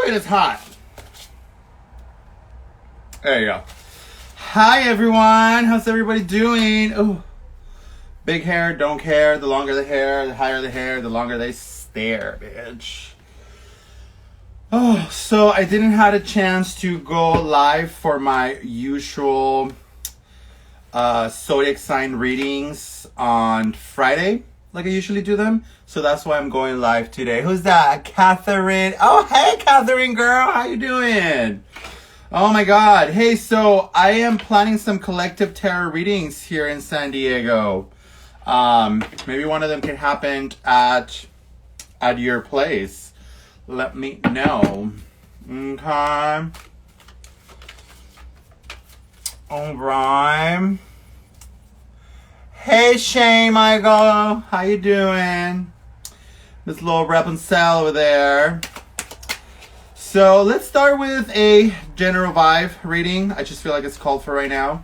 it is hot. There you go. Hi, everyone. How's everybody doing? Oh, big hair, don't care. The longer the hair, the higher the hair, the longer they stare, bitch. Oh, so I didn't have a chance to go live for my usual zodiac sign readings on Friday, like I usually do them. So that's why I'm going live today. Who's that? Catherine. Oh, hey, Catherine, girl. How you doing? Oh, my God. Hey, so I am planning some collective tarot readings here in San Diego. Maybe one of them can happen at your place. Let me know. Okay. All right. Hey, Shane, Michael. How you doing? This little Rapunzel over there. So let's start with a general vibe reading. I just feel like it's called for right now.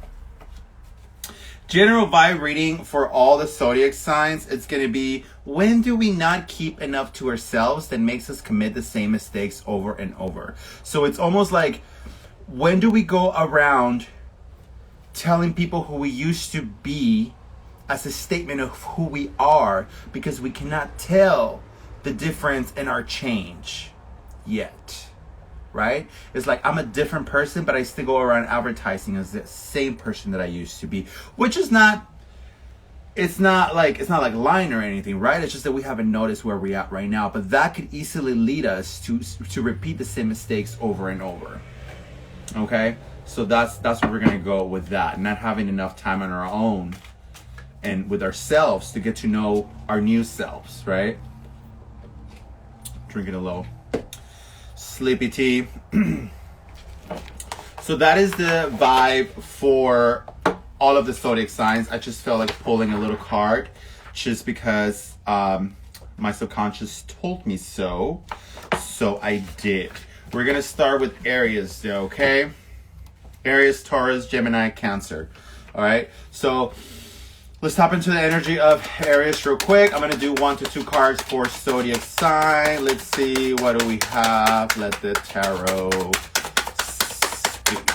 General vibe reading for all the zodiac signs. It's going to be, when do we not keep enough to ourselves that makes us commit the same mistakes over and over? So it's almost like, when do we go around telling people who we used to be as a statement of who we are, because we cannot tell the difference in our change yet, right? It's like, I'm a different person, but I still go around advertising as the same person that I used to be, which is not, it's not like lying or anything, right? It's just that we haven't noticed where we're at right now, but that could easily lead us to repeat the same mistakes over and over. Okay, so that's where we're gonna go with that. Not having enough time on our own and with ourselves to get to know our new selves, right? Drinking a little sleepy tea. So that is the vibe for all of the zodiac signs. I just felt like pulling a little card just because my subconscious told me so. So I did. We're gonna start with Aries, okay? Aries, Taurus, Gemini, Cancer. All right, so let's hop into the energy of Aries real quick. I'm gonna do 1 to 2 cards for zodiac sign. Let's see, what do we have? Let the tarot speak.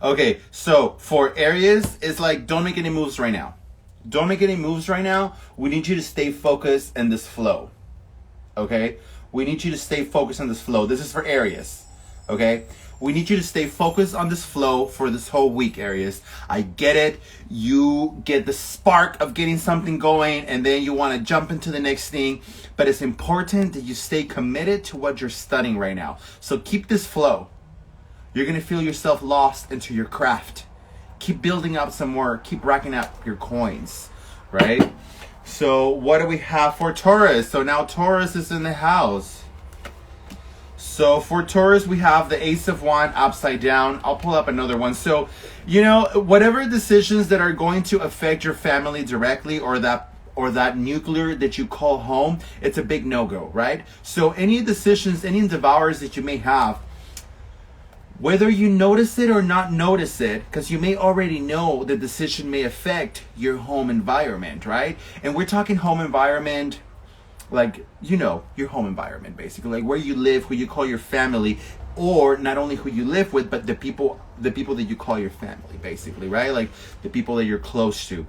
Okay, so for Aries, it's like, don't make any moves right now. Don't make any moves right now. We need you to stay focused in this flow. Okay? We need you to stay focused on this flow. This is for Aries. Okay? We need you to stay focused on this flow for this whole week, Aries. I get it. You get the spark of getting something going and then you want to jump into the next thing. But it's important that you stay committed to what you're studying right now. So keep this flow. You're going to feel yourself lost into your craft. Keep building up some more. Keep racking up your coins, right? So what do we have for Taurus? So now Taurus is in the house. So for Taurus, we have the Ace of Wands upside down. I'll pull up another one. So, you know, whatever decisions that are going to affect your family directly or that nuclear that you call home, it's a big no-go, right? So any decisions, any endeavors that you may have, whether you notice it or not notice it, because you may already know the decision may affect your home environment, right? And we're talking home environment, like, you know, your home environment, basically, like where you live, who you call your family, or not only who you live with, but the people that you call your family, basically, right? Like the people that you're close to.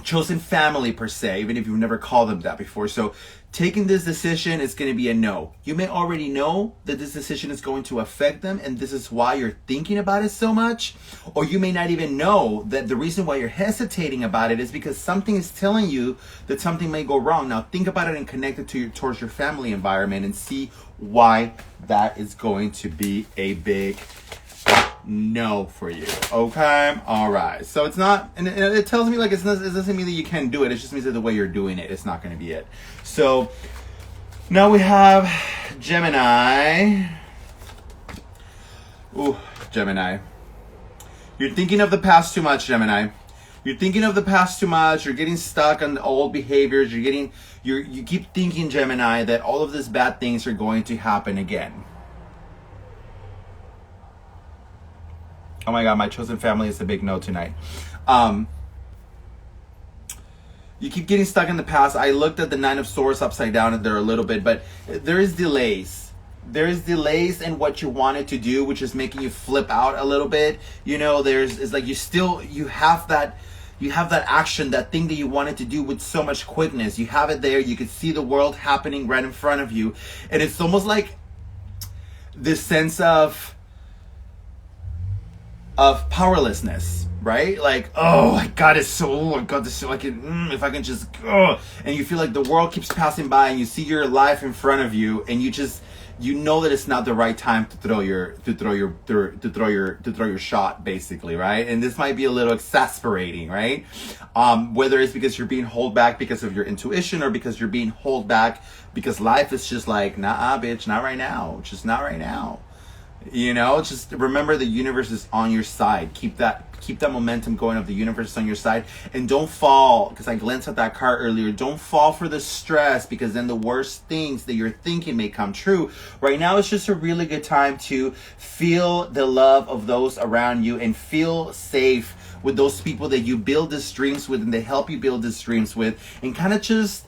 Chosen family, per se, even if you've never called them that before. So taking this decision is going to be a no. You may already know that this decision is going to affect them, and this is why you're thinking about it so much. Or you may not even know that the reason why you're hesitating about it is because something is telling you that something may go wrong. Now think about it and connect it towards your family environment and see why that is going to be a big no for you. Okay, all right. So it's not, and it tells me like it doesn't mean that you can't do it. It just means that the way you're doing it, it's not going to be it. So now we have Gemini. Ooh, Gemini. You're thinking of the past too much, Gemini. You're thinking of the past too much. You're getting stuck on the old behaviors. You keep thinking, Gemini, that all of these bad things are going to happen again. Oh my God, my chosen family is a big no tonight. You keep getting stuck in the past. I looked at the Nine of Swords upside down there a little bit, but there is delays. There is delays in what you wanted to do, which is making you flip out a little bit. You know, it's like you have that action, that thing that you wanted to do with so much quickness. You have it there. You can see the world happening right in front of you. And it's almost like this sense of powerlessness, right? Like, oh, I got it. I got this. So I can, if I can just go. And you feel like the world keeps passing by, and you see your life in front of you, and you know that it's not the right time to throw your shot, basically, right? And this might be a little exasperating, right? Whether it's because you're being held back because of your intuition, or because you're being held back because life is just like, nah, bitch, not right now, just not right now. You know, just remember the universe is on your side. Keep that momentum going of the universe is on your side, and don't fall, because I glanced at that card earlier. Don't fall for the stress, because then the worst things that you're thinking may come true. Right now, it's just a really good time to feel the love of those around you and feel safe with those people that you build these dreams with and they help you build these dreams with, and kind of just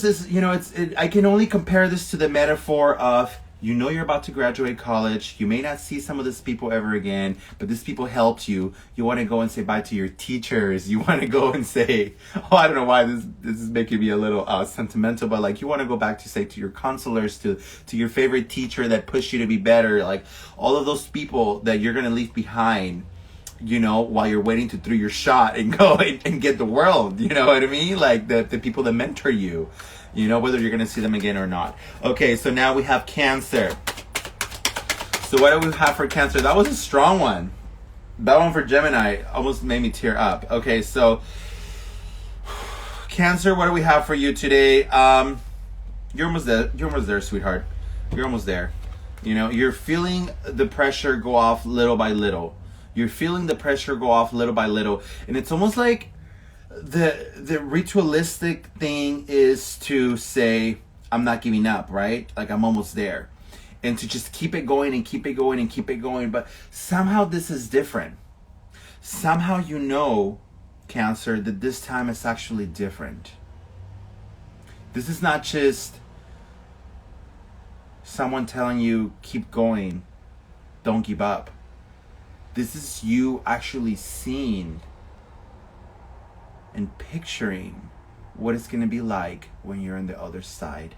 is, you know, I can only compare this to the metaphor of, you know, you're about to graduate college. You may not see some of these people ever again, but these people helped you. You want to go and say bye to your teachers. You want to go and say, oh, I don't know why this is making me a little sentimental, but like, you want to go back to say to your counselors, to your favorite teacher that pushed you to be better. Like, all of those people that you're going to leave behind, you know, while you're waiting to throw your shot and go and get the world. You know what I mean? Like the people that mentor you. You know, whether you're going to see them again or not. Okay, so now we have Cancer. So what do we have for Cancer? That was a strong one. That one for Gemini almost made me tear up. Okay, so Cancer, what do we have for you today? You're almost there. You're almost there, sweetheart. You're almost there. You know, you're feeling the pressure go off little by little. You're feeling the pressure go off little by little. And it's almost like the ritualistic thing is to say, I'm not giving up, right? Like, I'm almost there. And to just keep it going and keep it going and keep it going. But somehow this is different. Somehow you know, Cancer, that this time is actually different. This is not just someone telling you, keep going, don't give up. This is you actually seeing and picturing what it's going to be like when you're on the other side.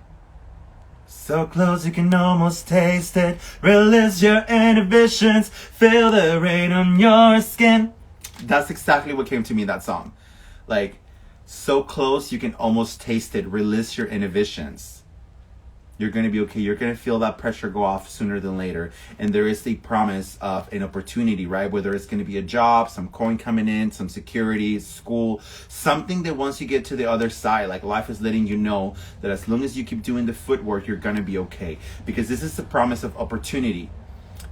So close you can almost taste it. Release your inhibitions. Feel the rain on your skin. That's exactly what came to me, that song. Like, so close you can almost taste it. Release your inhibitions. You're going to be okay. You're going to feel that pressure go off sooner than later. And there is the promise of an opportunity, right? Whether it's going to be a job, some coin coming in, some security, school, something that once you get to the other side, like, life is letting you know that as long as you keep doing the footwork, you're going to be okay. Because this is the promise of opportunity,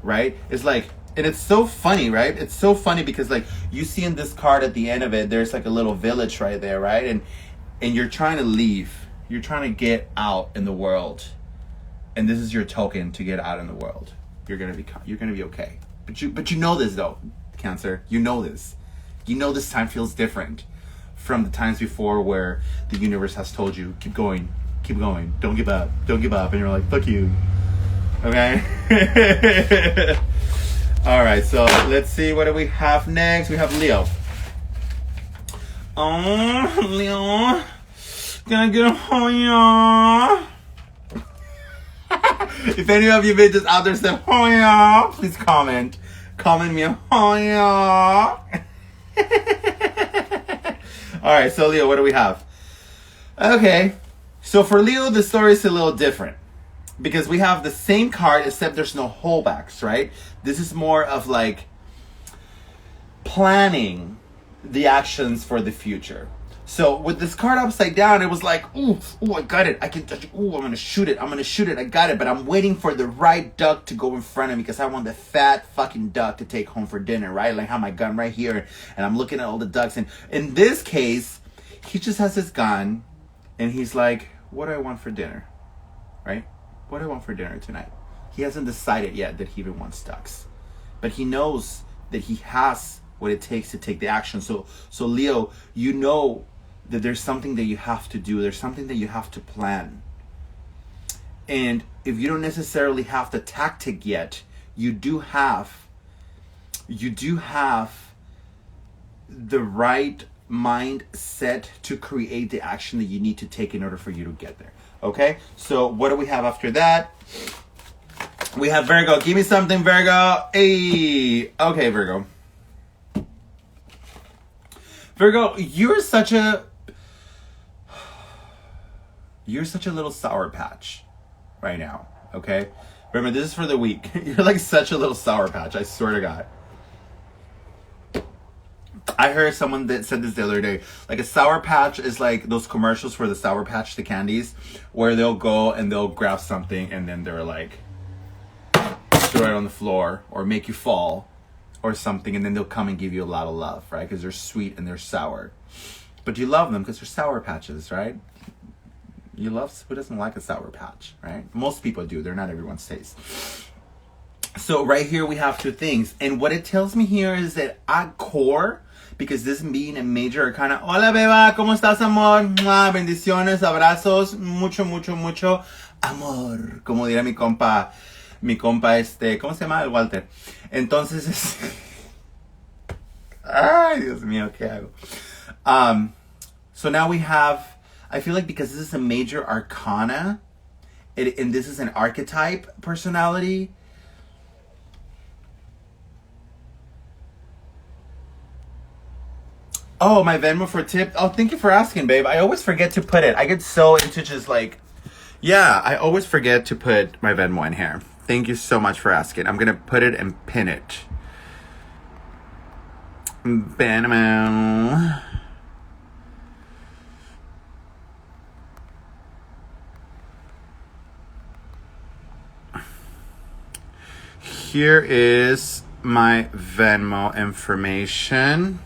right? It's like, and it's so funny, right? It's so funny because, like, you see in this card at the end of it, there's like a little village right there, right? And you're trying to leave. You're trying to get out in the world. And this is your token to get out in the world. You're gonna be okay. But you know this though, Cancer. You know this. You know this time feels different from the times before where the universe has told you, keep going, don't give up, and you're like, fuck you. Okay. All right. So let's see, what do we have next? We have Leo. Oh, Leo, gonna get a Hoya. If any of you bitches out there said, oh yeah, please comment me, oh yeah. Alright, so Leo, what do we have? Okay, so for Leo, the story is a little different. Because we have the same card, except there's no holdbacks, right? This is more of like planning the actions for the future. So with this card upside down, it was like, ooh, I got it. I can touch it. Ooh, I'm going to shoot it. I got it. But I'm waiting for the right duck to go in front of me because I want the fat fucking duck to take home for dinner, right? Like, I have my gun right here and I'm looking at all the ducks. And in this case, he just has his gun and he's like, what do I want for dinner? Right? What do I want for dinner tonight? He hasn't decided yet that he even wants ducks. But he knows that he has what it takes to take the action. So Leo, you know that there's something that you have to do. There's something that you have to plan. And if you don't necessarily have the tactic yet, you do have the right mindset to create the action that you need to take in order for you to get there. Okay? So what do we have after that? We have Virgo. Give me something, Virgo. Hey. Okay, Virgo. Virgo, you're such a little sour patch right now. Okay? Remember, this is for the week. You're like such a little sour patch. I swear to God. I heard someone that said this the other day. Like, a Sour Patch is like those commercials for the Sour Patch, the candies, where they'll go and they'll grab something and then they're like, throw it on the floor or make you fall or something, and then they'll come and give you a lot of love, right? Because they're sweet and they're sour. But you love them because they're Sour Patches, right? You love, who doesn't like a Sour Patch, right? Most people do. They're not everyone's taste. So right here we have two things. And what it tells me here is that at core, because this being a major arcana, hola beba, ¿cómo estás, amor? Mua, bendiciones, abrazos, mucho, mucho, mucho amor. Como dirá mi compa, ¿cómo se llama? El Walter. Entonces, ay, Dios mío, ¿qué hago? So now we have, I feel like because this is a major arcana, and this is an archetype personality, oh, my Venmo for tip. Oh, thank you for asking, babe. I always forget to put it. I get so into just like, yeah, I always forget to put my Venmo in here. Thank you so much for asking. I'm going to put it and pin it. Venmo. Here is my Venmo information.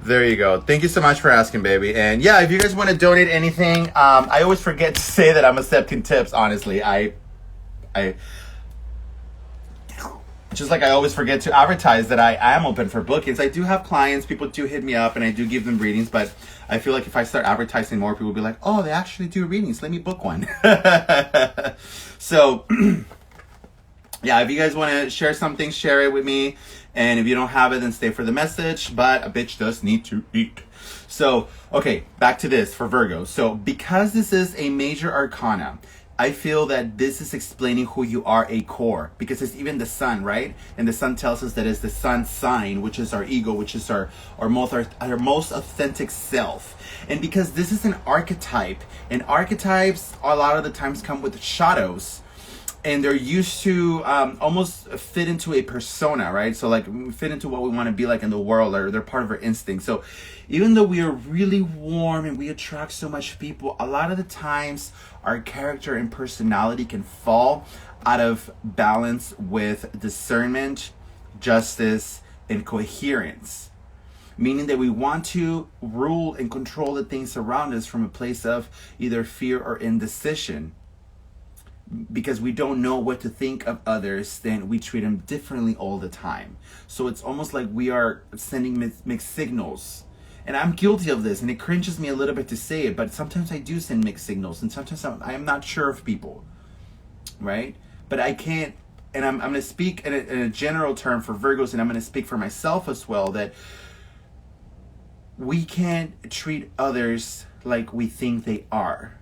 There you go. Thank you so much for asking, baby. And yeah, if you guys want to donate anything, I always forget to say that I'm accepting tips, honestly. I just like I always forget to advertise that I am open for bookings. I do have clients, people do hit me up and I do give them readings, but I feel like if I start advertising more, people will be like, oh, they actually do readings. Let me book one. So yeah, if you guys want to share something, share it with me. And if you don't have it, then stay for the message. But a bitch does need to eat. So, okay, back to this for Virgo. So, because this is a major arcana, I feel that this is explaining who you are a core. Because it's even the sun, right? And the sun tells us that it's the sun sign, which is our ego, which is our most authentic self. And because this is an archetype, and archetypes a lot of the times come with shadows. And they're used to almost fit into a persona, right? So like fit into what we want to be like in the world, or they're part of our instinct. So even though we are really warm and we attract so much people, a lot of the times our character and personality can fall out of balance with discernment, justice, and coherence. Meaning that we want to rule and control the things around us from a place of either fear or indecision. Because we don't know what to think of others, then we treat them differently all the time. So it's almost like we are sending mixed signals. And I'm guilty of this, and it cringes me a little bit to say it, but sometimes I do send mixed signals, and sometimes I'm not sure of people, right? But I can't, and I'm going to speak in a general term for Virgos, and I'm going to speak for myself as well, that we can't treat others like we think they are.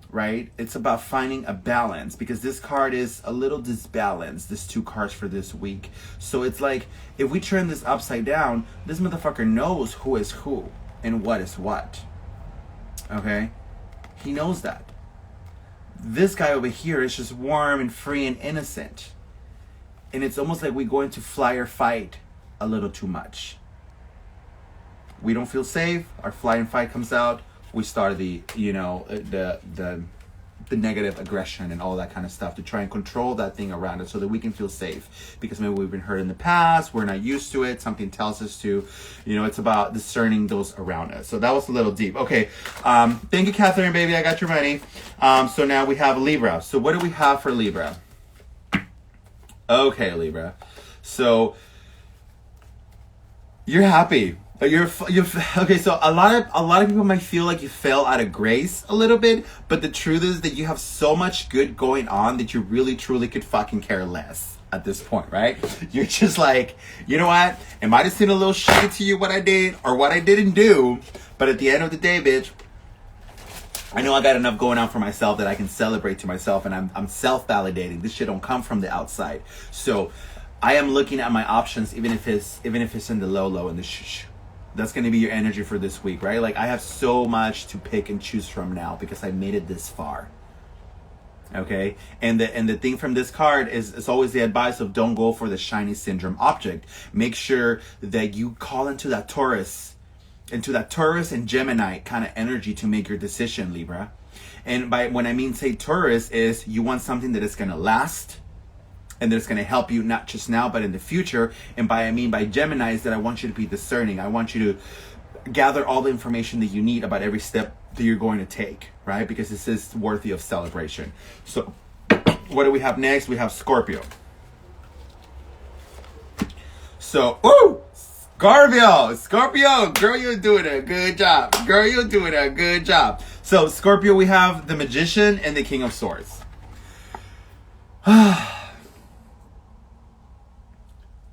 Right? It's about finding a balance, because this card is a little disbalanced, this two cards for this week. So it's like, if we turn this upside down, this motherfucker knows who is who and what is what. Okay? He knows that. This guy over here is just warm and free and innocent. And it's almost like we go into fly or fight a little too much. We don't feel safe, our fly and fight comes out. We start the negative aggression and all that kind of stuff to try and control that thing around us so that we can feel safe. Because maybe we've been hurt in the past, we're not used to it, something tells us to, it's about discerning those around us. So that was a little deep. Okay, thank you, Catherine, baby, I got your money. So now we have Libra. So what do we have for Libra? Okay, Libra. So You're happy. You're okay. So a lot of people might feel like you fell out of grace a little bit, but the truth is that you have so much good going on that you really truly could fucking care less at this point, right? You're just like, you know what? It might have seemed a little shitty to you what I did or what I didn't do, but at the end of the day, bitch, I know I got enough going on for myself that I can celebrate to myself, and I'm self-validating. This shit don't come from the outside, so I am looking at my options, even if it's in the low in the shh. That's going to be your energy for this week, right? Like, I have so much to pick and choose from now because I made it this far. Okay? And the thing from this card is, it's always the advice of don't go for the shiny syndrome object. Make sure that you call into that Taurus and Gemini kind of energy to make your decision, Libra. And when I mean say Taurus, is you want something that is going to last, and that's going to help you not just now but in the future. And by Gemini is that I want you to be discerning. I want you to gather all the information that you need about every step that you're going to take, right? Because this is worthy of celebration. So what do we have next? We have Scorpio. So, Scorpio, girl, you're doing a good job. So Scorpio, we have the Magician and the King of Swords.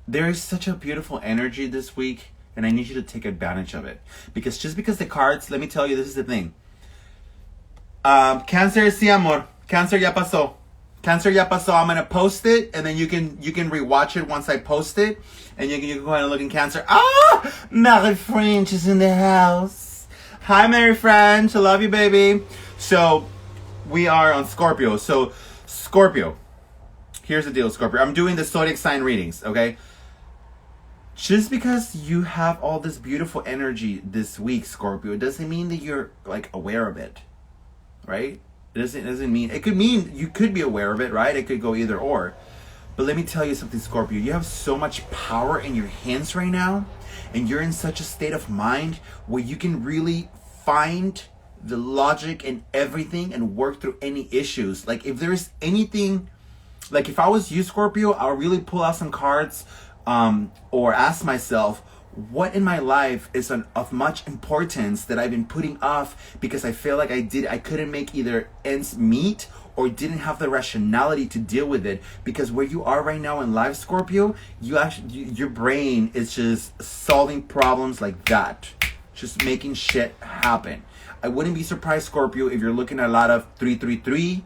There is such a beautiful energy this week, and I need you to take advantage of it. Because just because the cards, let me tell you, this is the thing. Cáncer, sí, amor. Cáncer ya pasó. I'm going to post it, and then you can rewatch it once I post it. And you can go ahead and look in Cáncer. Mary French is in the house. Hi, Mary French. I love you, baby. So, we are on Scorpio. So, Scorpio. Here's the deal, Scorpio. I'm doing the zodiac sign readings, okay? Just because you have all this beautiful energy this week, Scorpio, it doesn't mean that you're like aware of it, right? It doesn't mean, it could mean you could be aware of it, right? It could go either or. But let me tell you something, Scorpio. You have so much power in your hands right now, and you're in such a state of mind where you can really find the logic in everything and work through any issues. Like, if there's anything, like if I was you, Scorpio, I'll really pull out some cards or ask myself, what in my life is of much importance that I've been putting off because I feel like I couldn't make either ends meet or didn't have the rationality to deal with it. Because where you are right now in life, Scorpio, your brain is just solving problems like that, just making shit happen. I wouldn't be surprised, Scorpio, if you're looking at a lot of 333,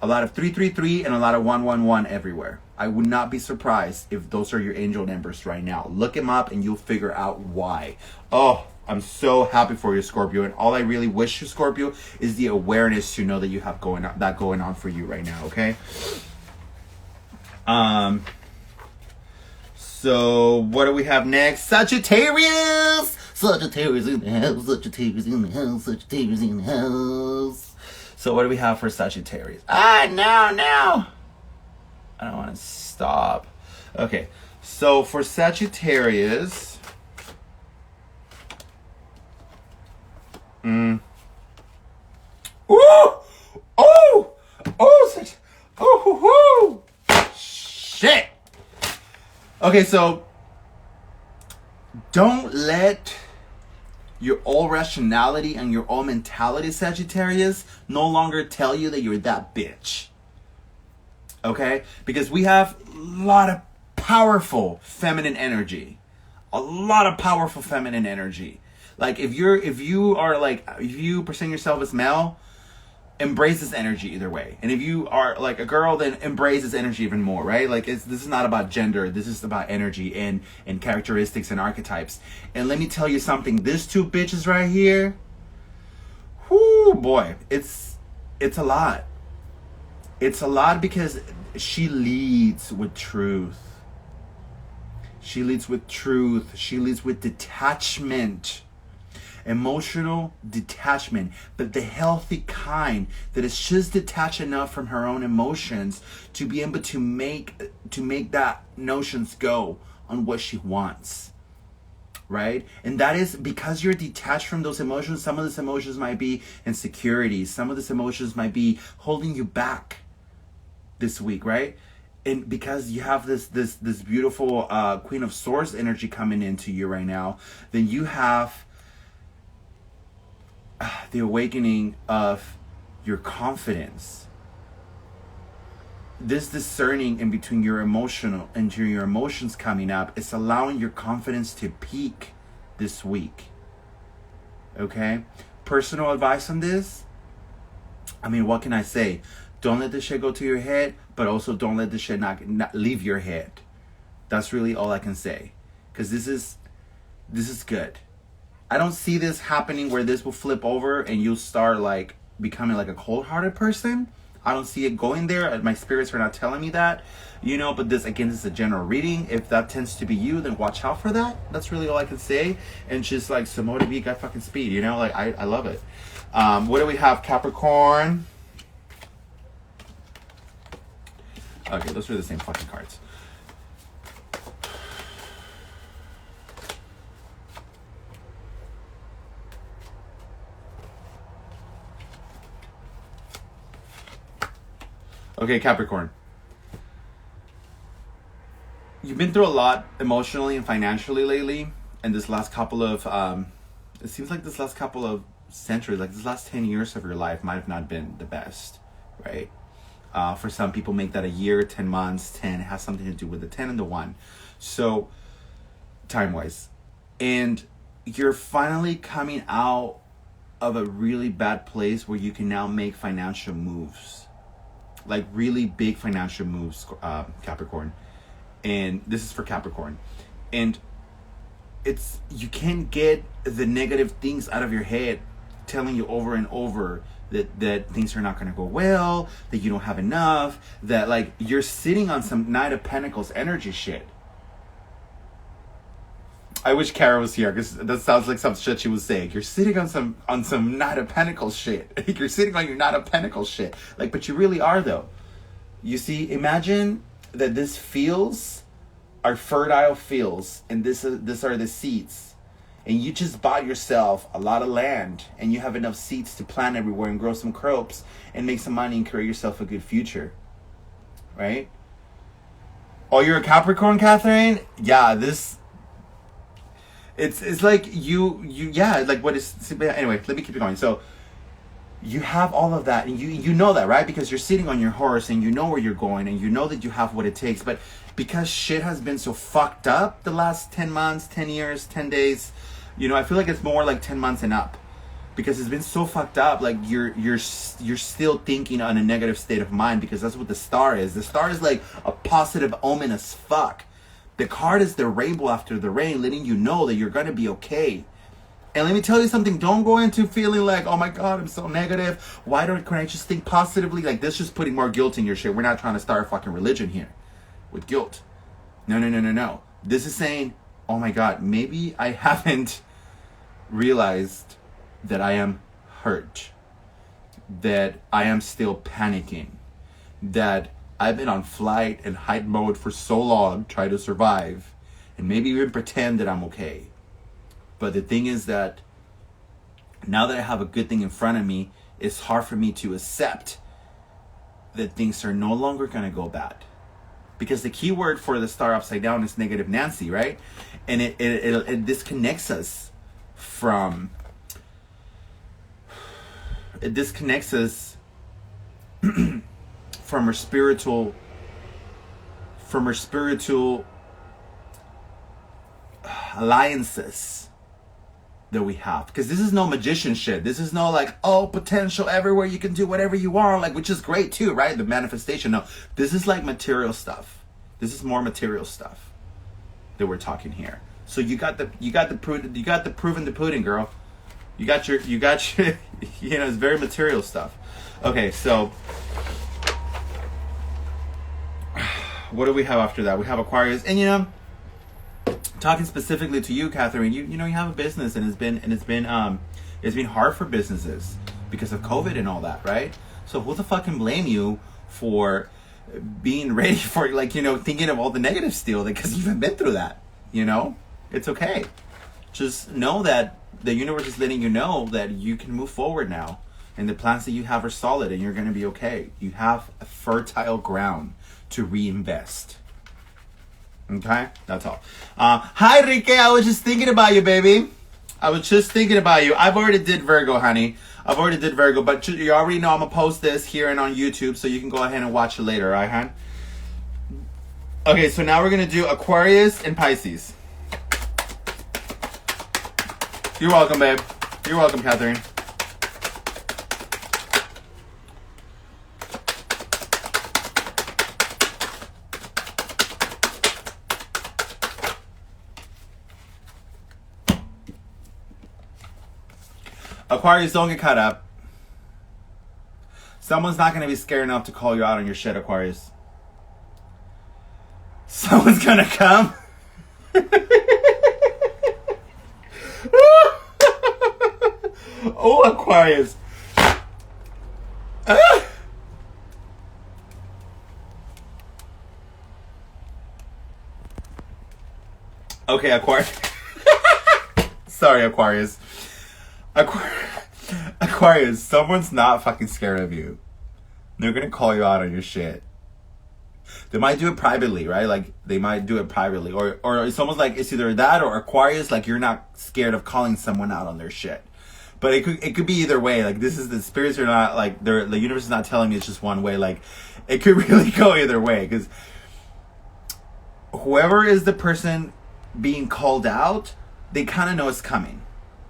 and a lot of 111 everywhere. I would not be surprised if those are your angel numbers right now. Look them up and you'll figure out why. Oh, I'm so happy for you, Scorpio. And all I really wish you, Scorpio, is the awareness to know that you have going on for you right now, okay? So what do we have next? Sagittarius! Sagittarius in the house. So what do we have for Sagittarius? No. I don't want to stop. Okay. So for Sagittarius, shit. Okay, so don't let your old rationality and your old mentality, Sagittarius, no longer tell you that you're that bitch. Okay? Because we have a lot of powerful feminine energy. Like if you present yourself as male, embrace this energy either way. And if you are like a girl, then embrace this energy even more, right? Like this is not about gender. This is about energy and characteristics and archetypes. And let me tell you something. These two bitches right here, whoo boy, it's a lot. It's a lot because she leads with truth. She leads with detachment. Emotional detachment, but the healthy kind that is just detached enough from her own emotions to be able to make that notions go on what she wants, right? And that is because you're detached from those emotions. Some of those emotions might be insecurities. Some of those emotions might be holding you back this week, right? And because you have this beautiful Queen of Swords energy coming into you right now, then you have the awakening of your confidence. This discerning in between your emotions coming up is allowing your confidence to peak this week. Okay? Personal advice on this? I mean, what can I say? Don't let this shit go to your head, but also don't let this shit not leave your head. That's really all I can say. Because this is good. I don't see this happening where this will flip over and you'll start like becoming like a cold-hearted person. I don't see it going there. My spirits are not telling me that, you know, but this is a general reading. If that tends to be you, then watch out for that. That's really all I can say. And just like Samoa B got fucking speed, you know, like I love it. What do we have? Capricorn. Okay, those are the same fucking cards. Okay, Capricorn. You've been through a lot emotionally and financially lately, and this last couple of, it seems like this last couple of centuries, like this last 10 years of your life might have not been the best, right? For some people make that a year, 10 months, 10, it has something to do with the 10 and the 1. So, time-wise. And you're finally coming out of a really bad place where you can now make financial moves. Like really big financial moves, Capricorn. And this is for Capricorn. And you can't get the negative things out of your head telling you over and over that things are not going to go well, that you don't have enough, that like you're sitting on some Knight of Pentacles energy shit. I wish Kara was here because that sounds like some shit she was saying. You're sitting on some Knight of Pentacles shit. You're sitting on your Knight of Pentacles shit. Like, but you really are though. You see, imagine that this fields are fertile fields, and this are the seeds. And you just bought yourself a lot of land, and you have enough seeds to plant everywhere and grow some crops and make some money and create yourself a good future, right? Oh, you're a Capricorn, Catherine? Yeah, it's like yeah, like what is, anyway, let me keep it going. So you have all of that, and you know that, right? Because you're sitting on your horse and you know where you're going and you know that you have what it takes. But because shit has been so fucked up the last 10 months, 10 years, 10 days, you know, I feel like it's more like 10 months and up. Because it's been so fucked up, like you're still thinking on a negative state of mind, because that's what the star is. The star is like a positive omen as fuck. The card is the rainbow after the rain, letting you know that you're gonna be okay. And let me tell you something, don't go into feeling like, oh my God, I'm so negative. Why can't I just think positively? Like, this just putting more guilt in your shit. We're not trying to start a fucking religion here with guilt. No. This is saying, oh my God, maybe I haven't realized that I am hurt, that I am still panicking, that I've been on flight and hide mode for so long, trying to survive, and maybe even pretend that I'm okay. But the thing is that now that I have a good thing in front of me, it's hard for me to accept that things are no longer going to go bad. Because the key word for the star upside down is negative Nancy, right? And it disconnects us from... It disconnects us from our spiritual alliances that we have. Because this is no magician shit. This is no like, oh, potential everywhere, you can do whatever you want, like, which is great too, right? The manifestation. No, this is like material stuff. This is more material stuff that we're talking here. So you got the proof in the pudding, girl. You got your you know, it's very material stuff. Okay, so what do we have after that? We have Aquarius, and you know, talking specifically to you, Catherine, you know, you have a business, and it's been hard for businesses because of COVID and all that, right? So who the fuck can blame you for being ready for, like, you know, thinking of all the negative still, because you've been through that, you know? It's okay. Just know that the universe is letting you know that you can move forward now. And the plans that you have are solid, and you're going to be okay. You have a fertile ground to reinvest. Okay? That's all. Hi, Rike. I was just thinking about you, baby. I was just thinking about you. I've already did Virgo, honey. I've already did Virgo, but you already know I'm going to post this here and on YouTube, so you can go ahead and watch it later, right, hon? Okay, so now we're going to do Aquarius and Pisces. You're welcome, babe. You're welcome, Catherine. Aquarius, don't get caught up. Someone's not going to be scared enough to call you out on your shit, Aquarius. Someone's going to come. Oh, Aquarius. Okay, Aquarius. Sorry, Aquarius. Aquarius, someone's not fucking scared of you. They're gonna call you out on your shit. They might do it privately, right? Like, they might do it privately. Or it's almost like it's either that or Aquarius, like, you're not scared of calling someone out on their shit. But it could be either way. Like, this is the spirits are not, like, the universe is not telling me it's just one way. Like, it could really go either way. Because whoever is the person being called out, they kind of know it's coming.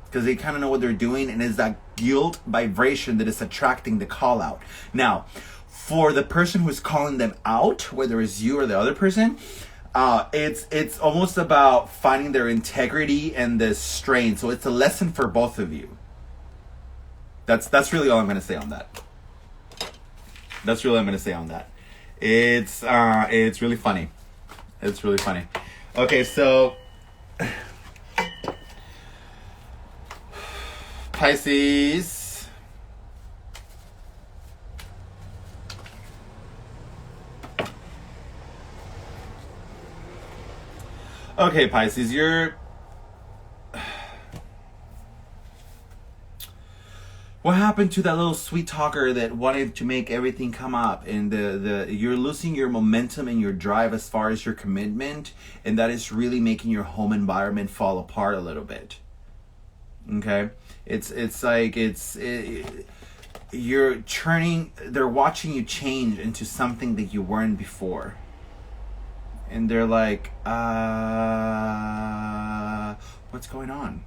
Because they kind of know what they're doing, and it's that guilt vibration that is attracting the call out. Now, for the person who's calling them out, whether it's you or the other person, it's almost about finding their integrity and the strength. So it's a lesson for both of you. That's really all I'm going to say on that. That's really all I'm going to say on that. It's really funny. It's really funny. Okay, so Pisces. Okay, Pisces, what happened to that little sweet talker that wanted to make everything come up, and you're losing your momentum and your drive as far as your commitment, and that is really making your home environment fall apart a little bit. Okay? You're turning, they're watching you change into something that you weren't before. And they're like, what's going on?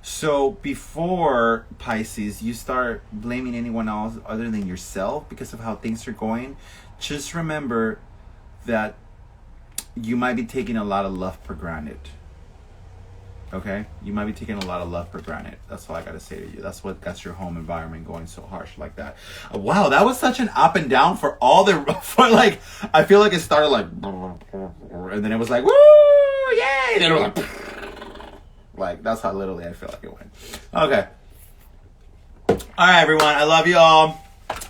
So before, Pisces, you start blaming anyone else other than yourself because of how things are going, just remember that you might be taking a lot of love for granted. Okay? You might be taking a lot of love for granted. That's all I gotta say to you. That's what got your home environment going so harsh like that. Wow, that was such an up and down for all the... I feel like it started like... And then it was like, woo! Yay! And then it was like, that's how literally I feel like it went. Okay. Alright, everyone. I love you all.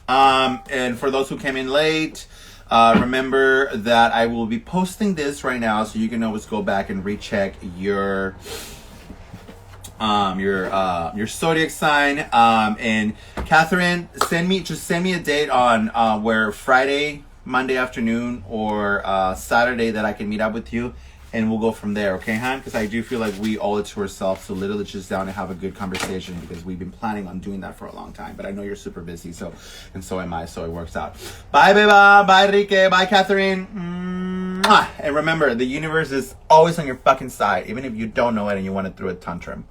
And for those who came in late... remember that I will be posting this right now, so you can always go back and recheck your zodiac sign. And Catherine, send me a date on where Friday, Monday afternoon, or Saturday that I can meet up with you, and we'll go from there. Okay, hon? Because I do feel like we owe it to ourselves to literally just down and have a good conversation, because we've been planning on doing that for a long time. But I know you're super busy, so am I, so it works out. Bye, Beba. Bye, Enrique. Bye, Catherine. Mwah. And remember, the universe is always on your fucking side, even if you don't know it and you want to throw a tantrum.